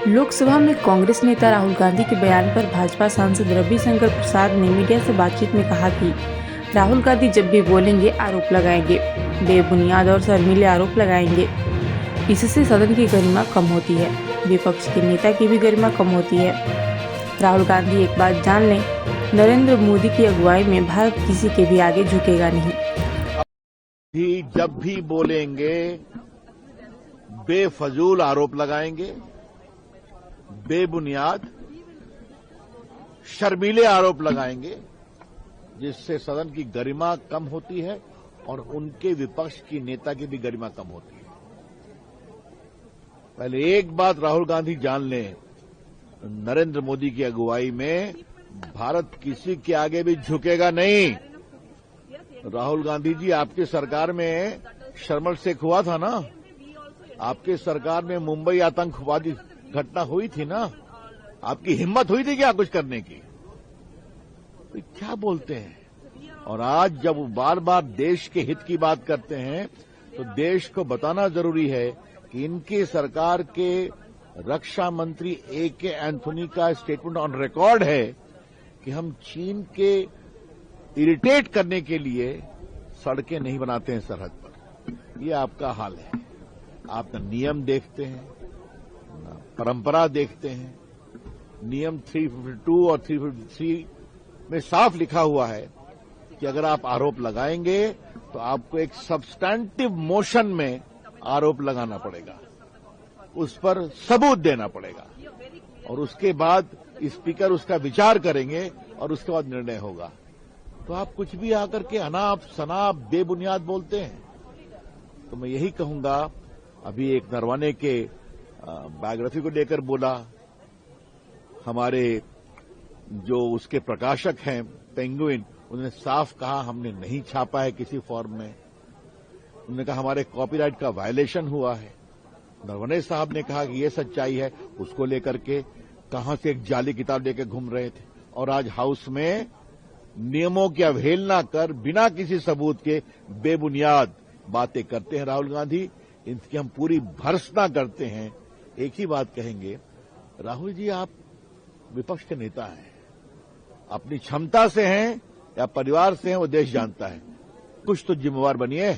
लोकसभा में कांग्रेस नेता राहुल गांधी के बयान पर भाजपा सांसद रविशंकर प्रसाद ने मीडिया से बातचीत में कहा कि राहुल गांधी जब भी बोलेंगे आरोप लगाएंगे, बेबुनियाद और शर्मीले आरोप लगाएंगे। इससे सदन की गरिमा कम होती है, विपक्ष के नेता की भी गरिमा कम होती है। राहुल गांधी एक बात जान लें, नरेंद्र मोदी की अगुवाई में भारत किसी के भी आगे झुकेगा नहीं। जब भी बोलेंगे बेफजूल आरोप लगाएंगे, बेबुनियाद शर्मीले आरोप लगाएंगे, जिससे सदन की गरिमा कम होती है और उनके विपक्ष की नेता की भी गरिमा कम होती है। पहले एक बात राहुल गांधी जान लें, नरेंद्र मोदी की अगुवाई में भारत किसी के आगे भी झुकेगा नहीं। राहुल गांधी जी, आपकी सरकार में शर्मल शेख हुआ था ना, आपकी सरकार में मुंबई आतंकवादी घटना हुई थी ना, आपकी हिम्मत हुई थी क्या कुछ करने की? तो क्या बोलते हैं? और आज जब वो बार बार देश के हित की बात करते हैं तो देश को बताना जरूरी है कि इनकी सरकार के रक्षा मंत्री A.K. एंथोनी का स्टेटमेंट ऑन रिकॉर्ड है कि हम चीन के इरिटेट करने के लिए सड़कें नहीं बनाते हैं सरहद पर। ये आपका हाल है। आप न नियम देखते हैं, न परंपरा देखते हैं। नियम 352 और 353 में साफ लिखा हुआ है कि अगर आप आरोप लगाएंगे तो आपको एक सब्सटैंटिव मोशन में आरोप लगाना पड़ेगा, उस पर सबूत देना पड़ेगा और उसके बाद स्पीकर उसका विचार करेंगे और उसके बाद निर्णय होगा। तो आप कुछ भी आकर के अनाप शनाप बेबुनियाद बोलते हैं। तो मैं यही कहूंगा, अभी एक नरवाने के बायोग्राफी को लेकर बोला, हमारे जो उसके प्रकाशक हैं पेंगुइन, उन्होंने साफ कहा हमने नहीं छापा है किसी फॉर्म में। उन्होंने कहा हमारे कॉपीराइट का वायलेशन हुआ है। नरवणे साहब ने कहा कि ये सच्चाई है, उसको लेकर के कहां से एक जाली किताब लेकर घूम रहे थे। और आज हाउस में नियमों की अवहेलना कर बिना किसी सबूत के बेबुनियाद बातें करते हैं राहुल गांधी। इनकी हम पूरी भर्त्सना करते हैं। एक ही बात कहेंगे, राहुल जी आप विपक्ष के नेता हैं, अपनी क्षमता से हैं या परिवार से हैं वो देश जानता है, कुछ तो जिम्मेवार बनिए।